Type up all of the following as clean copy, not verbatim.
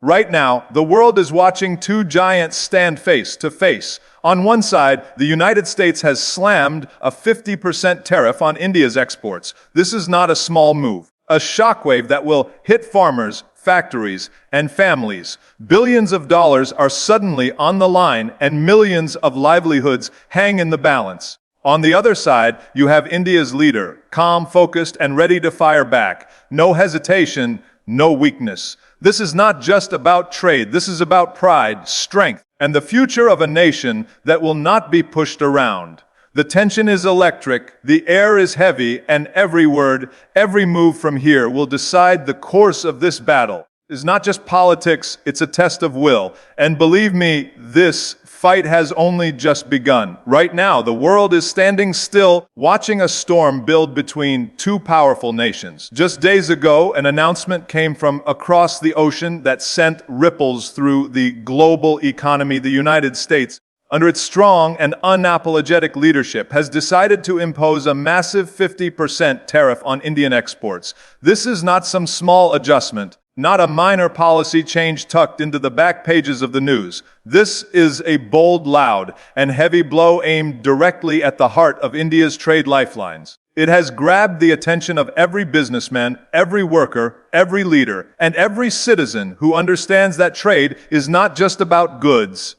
Right now, the world is watching two giants stand face to face. On one side, the United States has slammed a 50% tariff on India's exports. This is not a small move, a shockwave that will hit farmers, factories, and families. Billions of dollars are suddenly on the line, and millions of livelihoods hang in the balance. On the other side, you have India's leader, calm, focused, and ready to fire back. No hesitation, no weakness. This is not just about trade. This is about pride, strength, and the future of a nation that will not be pushed around. The tension is electric, the air is heavy, and every word, every move from here will decide the course of this battle. It's not just politics, it's a test of will. And believe me, this fight has only just begun. Right now, the world is standing still, watching a storm build between two powerful nations. Just days ago, an announcement came from across the ocean that sent ripples through the global economy. The United States, under its strong and unapologetic leadership, has decided to impose a massive 50% tariff on Indian exports. This is not some small adjustment, not a minor policy change tucked into the back pages of the news. This is a bold, loud, and heavy blow aimed directly at the heart of India's trade lifelines. It has grabbed the attention of every businessman, every worker, every leader, and every citizen who understands that trade is not just about goods.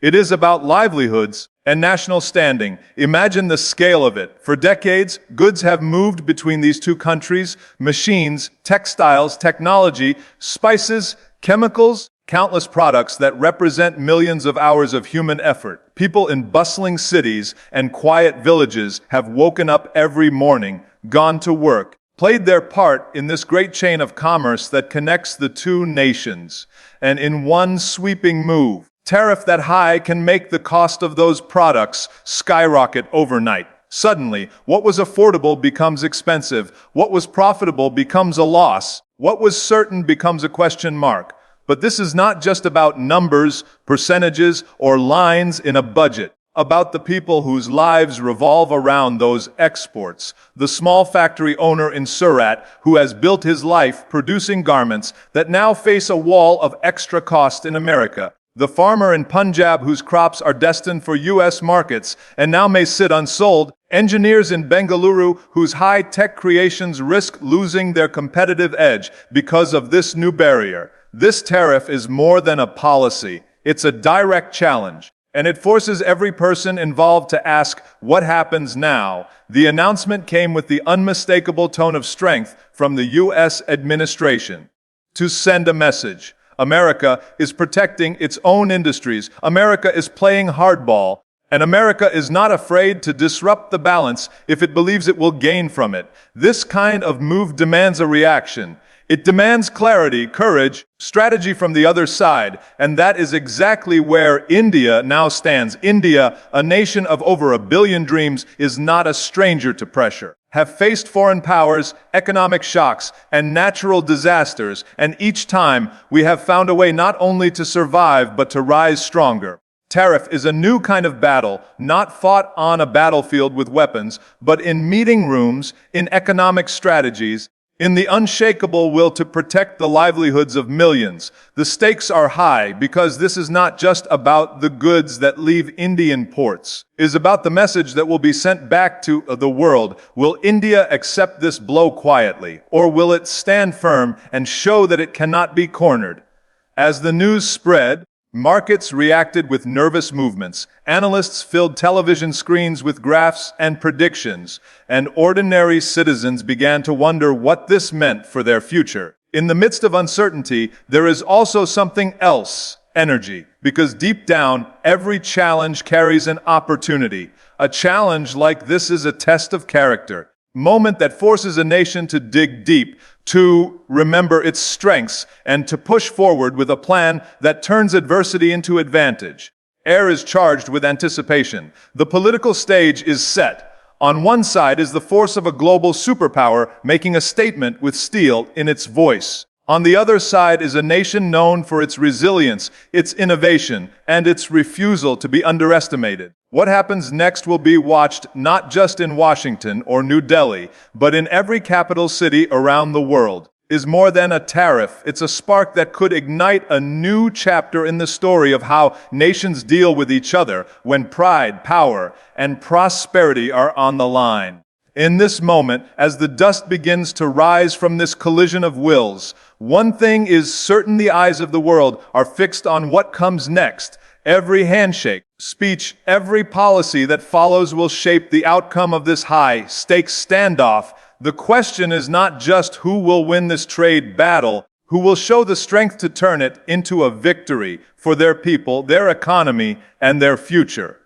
It is about livelihoods and national standing. Imagine the scale of it. For decades, goods have moved between these two countries: machines, textiles, technology, spices, chemicals, countless products that represent millions of hours of human effort. People in bustling cities and quiet villages have woken up every morning, gone to work, played their part in this great chain of commerce that connects the two nations. And in one sweeping move, tariff that high can make the cost of those products skyrocket overnight. Suddenly, what was affordable becomes expensive. What was profitable becomes a loss. What was certain becomes a question mark. But this is not just about numbers, percentages, or lines in a budget. About the people whose lives revolve around those exports. The small factory owner in Surat who has built his life producing garments that now face a wall of extra cost in America. The farmer in Punjab whose crops are destined for U.S. markets and now may sit unsold. Engineers in Bengaluru whose high-tech creations risk losing their competitive edge because of this new barrier. This tariff is more than a policy. It's a direct challenge. And it forces every person involved to ask, what happens now? The announcement came with the unmistakable tone of strength from the U.S. administration to send a message. America is protecting its own industries. America is playing hardball. And America is not afraid to disrupt the balance if it believes it will gain from it. This kind of move demands a reaction. It demands clarity, courage, strategy from the other side, and that is exactly where India now stands. India, a nation of over 1 billion dreams, is not a stranger to pressure. Have faced foreign powers, economic shocks, and natural disasters, and each time we have found a way not only to survive but to rise stronger. Tariff is a new kind of battle, not fought on a battlefield with weapons, but in meeting rooms, in economic strategies, in the unshakable will to protect the livelihoods of millions. The stakes are high because this is not just about the goods that leave Indian ports. It is about the message that will be sent back to the world. Will India accept this blow quietly, or will it stand firm and show that it cannot be cornered? As the news spread, markets reacted with nervous movements. Analysts filled television screens with graphs and predictions, and ordinary citizens began to wonder what this meant for their future. In the midst of uncertainty, there is also something else: energy. Because deep down, every challenge carries an opportunity. A challenge like this is a test of character. Moment that forces a nation to dig deep, to remember its strengths, and to push forward with a plan that turns adversity into advantage. Air is charged with anticipation. The political stage is set. On one side is the force of a global superpower making a statement with steel in its voice. On the other side is a nation known for its resilience, its innovation, and its refusal to be underestimated. What happens next will be watched not just in Washington or New Delhi, but in every capital city around the world. is more than a tariff. It's a spark that could ignite a new chapter in the story of how nations deal with each other when pride, power, and prosperity are on the line. In this moment, as the dust begins to rise from this collision of wills, one thing is certain: the eyes of the world are fixed on what comes next. Every handshake, speech, every policy that follows will shape the outcome of this high-stakes standoff. The question is not just who will win this trade battle, who will show the strength to turn it into a victory for their people, their economy, and their future.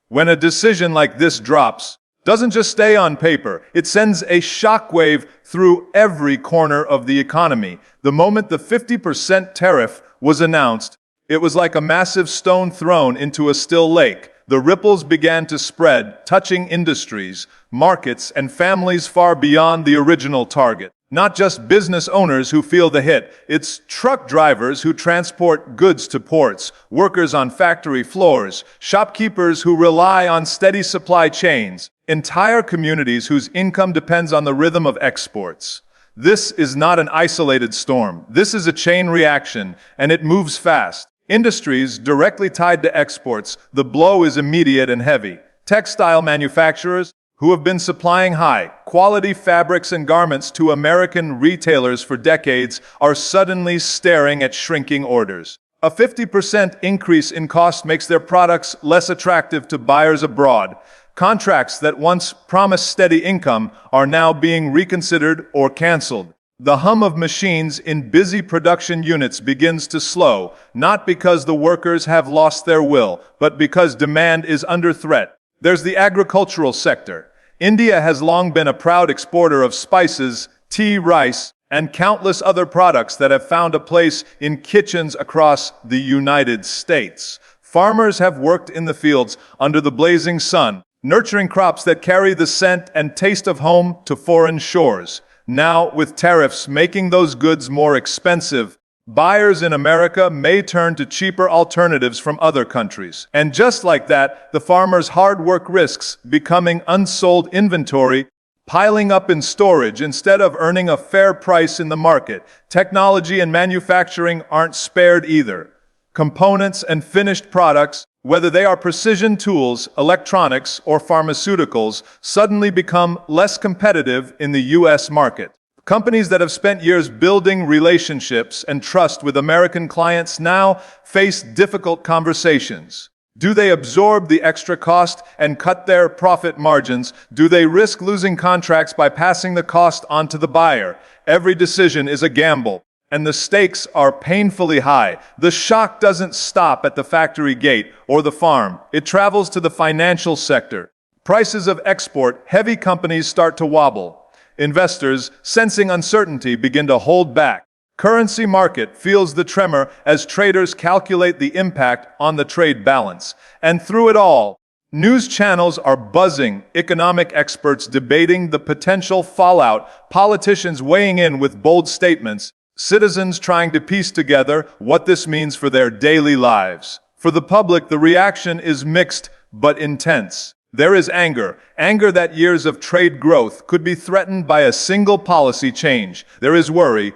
When a decision like this drops, doesn't just stay on paper, it sends a shockwave through every corner of the economy. The moment the 50% tariff was announced, it was like a massive stone thrown into a still lake. The ripples began to spread, touching industries, markets, and families far beyond the original target. Not just business owners who feel the hit, it's truck drivers who transport goods to ports, workers on factory floors, shopkeepers who rely on steady supply chains, entire communities whose income depends on the rhythm of exports. This is not an isolated storm. This is a chain reaction, and it moves fast. Industries directly tied to exports, the blow is immediate and heavy. Textile manufacturers, who have been supplying high-quality fabrics and garments to American retailers for decades, are suddenly staring at shrinking orders. A 50% increase in cost makes their products less attractive to buyers abroad. Contracts that once promised steady income are now being reconsidered or canceled. The hum of machines in busy production units begins to slow, not because the workers have lost their will, but because demand is under threat. There's the agricultural sector. India has long been a proud exporter of spices, tea, rice, and countless other products that have found a place in kitchens across the United States. Farmers have worked in the fields under the blazing sun, nurturing crops that carry the scent and taste of home to foreign shores. Now, with tariffs making those goods more expensive, buyers in America may turn to cheaper alternatives from other countries. And just like that, the farmer's hard work risks becoming unsold inventory, piling up in storage instead of earning a fair price in the market. Technology and manufacturing aren't spared either. Components and finished products, whether they are precision tools, electronics, or pharmaceuticals, suddenly become less competitive in the U.S. market. Companies that have spent years building relationships and trust with American clients now face difficult conversations. Do they absorb the extra cost and cut their profit margins? Do they risk losing contracts by passing the cost on to the buyer? Every decision is a gamble, and the stakes are painfully high. The shock doesn't stop at the factory gate or the farm. It travels to the financial sector. Prices of export-heavy companies start to wobble. Investors, sensing uncertainty, begin to hold back. Currency market feels the tremor as traders calculate the impact on the trade balance. And through it all, news channels are buzzing, economic experts debating the potential fallout, politicians weighing in with bold statements, citizens trying to piece together what this means for their daily lives. For the public, the reaction is mixed but intense. There is anger that years of trade growth could be threatened by a single policy change. There is worry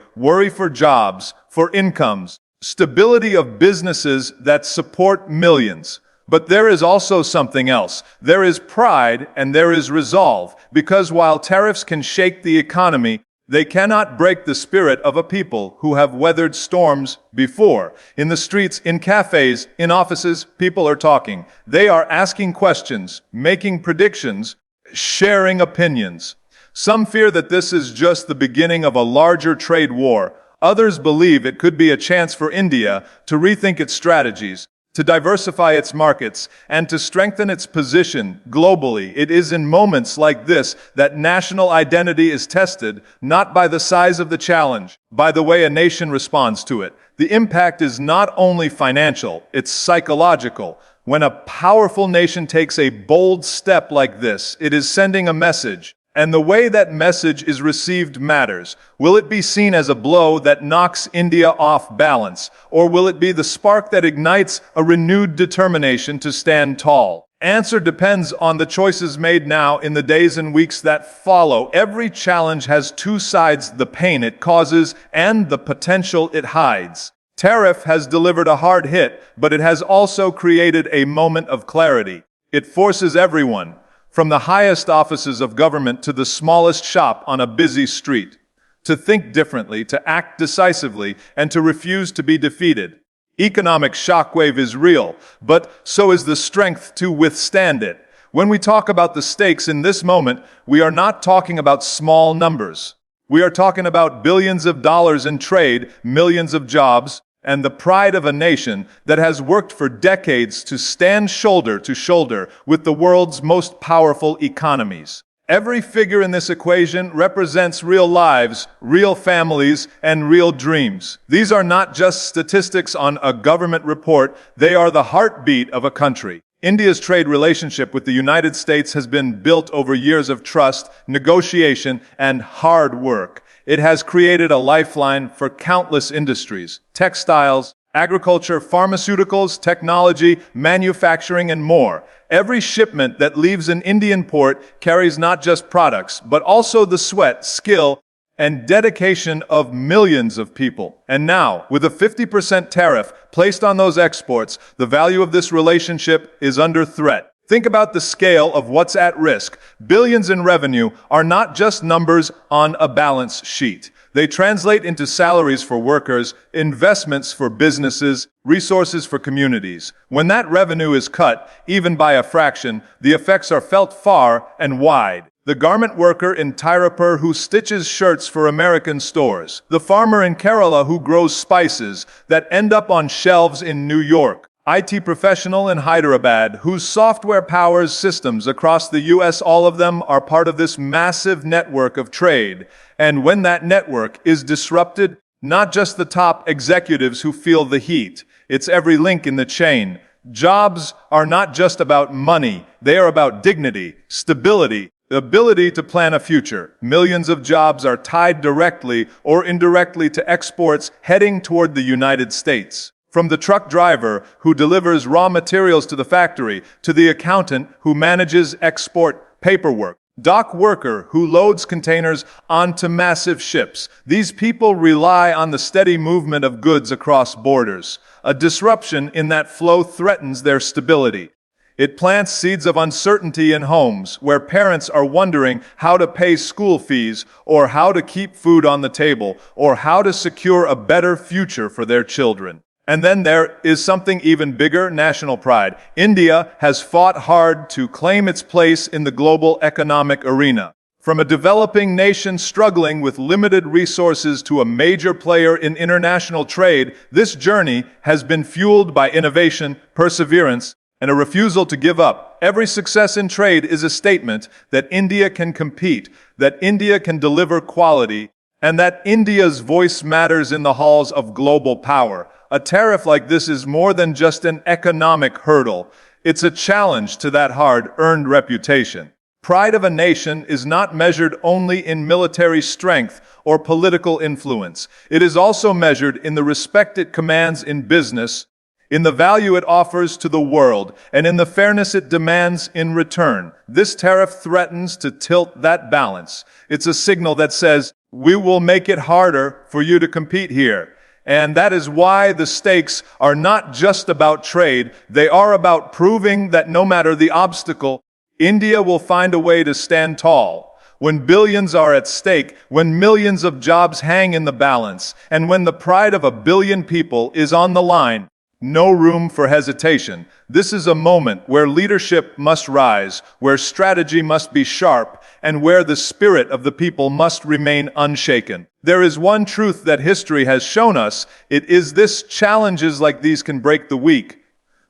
for jobs, for incomes, stability of businesses that support millions. But there is also something else. There is pride and there is resolve, because while tariffs can shake the economy, they cannot break the spirit of a people who have weathered storms before. In the streets, in cafes, in offices, people are talking. They are asking questions, making predictions, sharing opinions. Some fear that this is just the beginning of a larger trade war. Others believe it could be a chance for India to rethink its strategies, to diversify its markets, and to strengthen its position globally. It is in moments like this that national identity is tested, not by the size of the challenge, by the way a nation responds to it. The impact is not only financial, it's psychological. When a powerful nation takes a bold step like this, it is sending a message. And the way that message is received matters. Will it be seen as a blow that knocks India off balance? Or will it be the spark that ignites a renewed determination to stand tall? Answer depends on the choices made now in the days and weeks that follow. Every challenge has two sides: the pain it causes and the potential it hides. Tariff has delivered a hard hit, but it has also created a moment of clarity. It forces everyone, from the highest offices of government to the smallest shop on a busy street, to think differently, to act decisively, and to refuse to be defeated. Economic shockwave is real, but so is the strength to withstand it. When we talk about the stakes in this moment, we are not talking about small numbers. We are talking about billions of dollars in trade, millions of jobs, and the pride of a nation that has worked for decades to stand shoulder to shoulder with the world's most powerful economies. Every figure in this equation represents real lives, real families, and real dreams. These are not just statistics on a government report, they are the heartbeat of a country. India's trade relationship with the United States has been built over years of trust, negotiation, and hard work. It has created a lifeline for countless industries: textiles, agriculture, pharmaceuticals, technology, manufacturing, and more. Every shipment that leaves an Indian port carries not just products, but also the sweat, skill, and dedication of millions of people. And now, with a 50% tariff placed on those exports, the value of this relationship is under threat. Think about the scale of what's at risk. Billions in revenue are not just numbers on a balance sheet. They translate into salaries for workers, investments for businesses, resources for communities. When that revenue is cut, even by a fraction, the effects are felt far and wide. The garment worker in Tariff who stitches shirts for American stores. The farmer in Kerala who grows spices that end up on shelves in New York. IT professional in Hyderabad whose software powers systems across the US. All of them are part of this massive network of trade. And when that network is disrupted, not just the top executives who feel the heat, it's every link in the chain. Jobs are not just about money, they are about dignity, stability, the ability to plan a future. Millions of jobs are tied directly or indirectly to exports heading toward the United States. From the truck driver who delivers raw materials to the factory, to the accountant who manages export paperwork, dock worker who loads containers onto massive ships. These people rely on the steady movement of goods across borders. A disruption in that flow threatens their stability. It plants seeds of uncertainty in homes where parents are wondering how to pay school fees, or how to keep food on the table, or how to secure a better future for their children. And then there is something even bigger: national pride. India has fought hard to claim its place in the global economic arena. From a developing nation struggling with limited resources to a major player in international trade, this journey has been fueled by innovation, perseverance, and a refusal to give up. Every success in trade is a statement that India can compete, that India can deliver quality, and that India's voice matters in the halls of global power. A tariff like this is more than just an economic hurdle. It's a challenge to that hard-earned reputation. Pride of a nation is not measured only in military strength or political influence. It is also measured in the respect it commands in business, in the value it offers to the world, and in the fairness it demands in return. This tariff threatens to tilt that balance. It's a signal that says, we will make it harder for you to compete here. And that is why the stakes are not just about trade. They are about proving that no matter the obstacle, India will find a way to stand tall. When billions are at stake, when millions of jobs hang in the balance, and when the pride of a billion people is on the line, no room for hesitation. This is a moment where leadership must rise, where strategy must be sharp, and where the spirit of the people must remain unshaken. There is one truth that history has shown us. It is this: challenges like these can break the weak,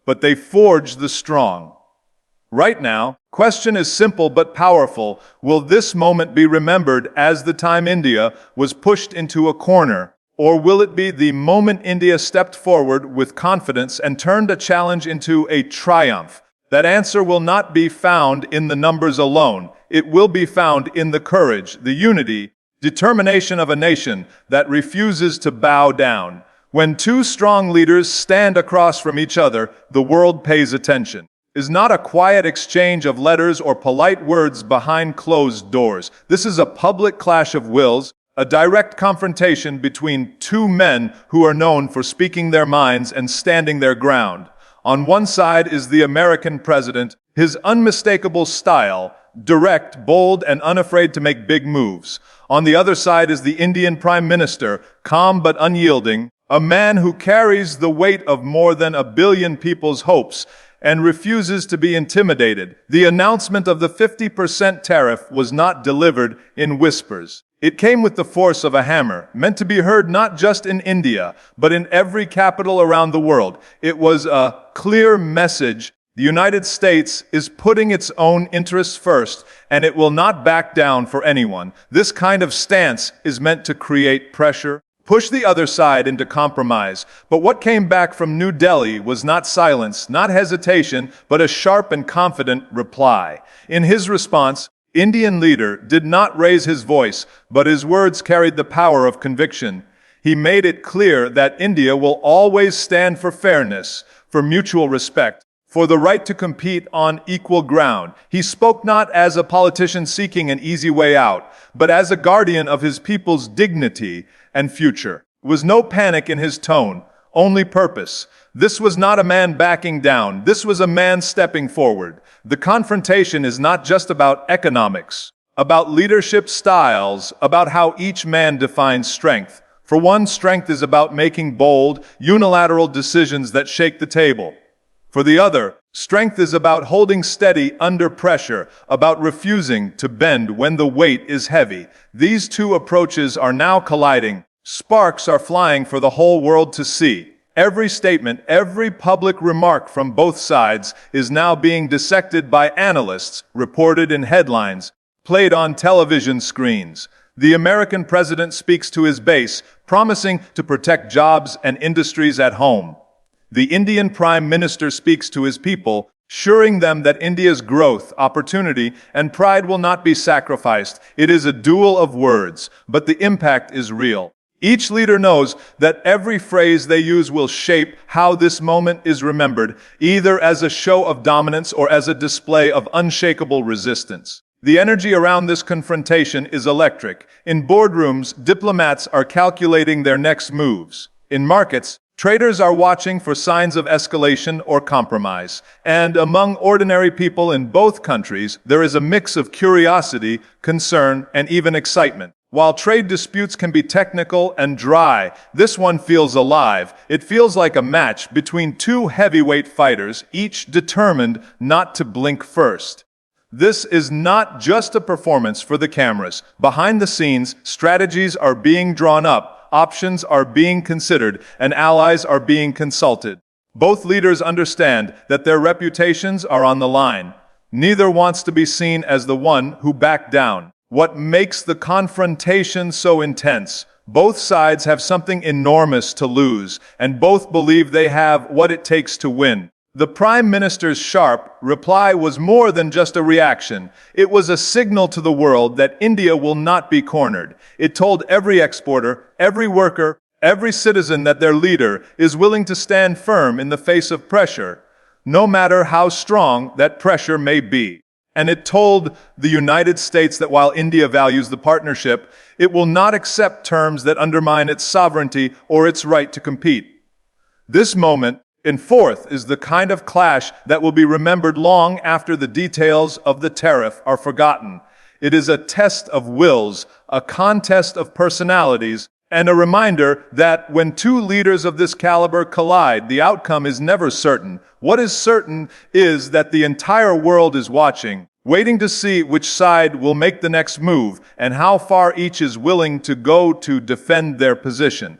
but they forge the strong. Right now, question is simple but powerful. Will this moment be remembered as the time India was pushed into a corner? Or will it be the moment India stepped forward with confidence and turned a challenge into a triumph? That answer will not be found in the numbers alone. It will be found in the courage, the unity, determination of a nation that refuses to bow down. When two strong leaders stand across from each other, the world pays attention. is not a quiet exchange of letters or polite words behind closed doors. This is a public clash of wills, a direct confrontation between two men who are known for speaking their minds and standing their ground. On one side is the American president, his unmistakable style, direct, bold, and unafraid to make big moves. On the other side is the Indian Prime Minister, calm but unyielding, a man who carries the weight of more than 1 billion people's hopes and refuses to be intimidated. The announcement of the 50% tariff was not delivered in whispers. It came with the force of a hammer, meant to be heard not just in India, but in every capital around the world. It was a clear message. The United States is putting its own interests first, and it will not back down for anyone. This kind of stance is meant to create pressure, push the other side into compromise. But what came back from New Delhi was not silence, not hesitation, but a sharp and confident reply. In his response, Indian leader did not raise his voice, but his words carried the power of conviction. He made it clear that India will always stand for fairness, for mutual respect, for the right to compete on equal ground. He spoke not as a politician seeking an easy way out, but as a guardian of his people's dignity and future. There was no panic in his tone, only purpose. This was not a man backing down. This was a man stepping forward. The confrontation is not just about economics, about leadership styles, about how each man defines strength. For one, strength is about making bold, unilateral decisions that shake the table. For the other, strength is about holding steady under pressure, about refusing to bend when the weight is heavy. These two approaches are now colliding. Sparks are flying for the whole world to see. Every statement, every public remark from both sides is now being dissected by analysts, reported in headlines, played on television screens. The American president speaks to his base, promising to protect jobs and industries at home. The Indian Prime Minister speaks to his people, assuring them that India's growth, opportunity, and pride will not be sacrificed. It is a duel of words, but the impact is real. Each leader knows that every phrase they use will shape how this moment is remembered, either as a show of dominance or as a display of unshakable resistance. The energy around this confrontation is electric. In boardrooms, diplomats are calculating their next moves. In markets, traders are watching for signs of escalation or compromise. And among ordinary people in both countries, there is a mix of curiosity, concern, and even excitement. While trade disputes can be technical and dry, this one feels alive. It feels like a match between two heavyweight fighters, each determined not to blink first. This is not just a performance for the cameras. Behind the scenes, strategies are being drawn up, options are being considered, and allies are being consulted. Both leaders understand that their reputations are on the line. Neither wants to be seen as the one who backed down. What makes the confrontation so intense? Both sides have something enormous to lose, and both believe they have what it takes to win. The Prime Minister's sharp reply was more than just a reaction. It was a signal to the world that India will not be cornered. It told every exporter, every worker, every citizen that their leader is willing to stand firm in the face of pressure, no matter how strong that pressure may be. And it told the United States that while India values the partnership, it will not accept terms that undermine its sovereignty or its right to compete. This moment, in fourth, is the kind of clash that will be remembered long after the details of the tariff are forgotten. It is a test of wills, a contest of personalities, and a reminder that when two leaders of this caliber collide, the outcome is never certain. What is certain is that the entire world is watching, waiting to see which side will make the next move and how far each is willing to go to defend their position.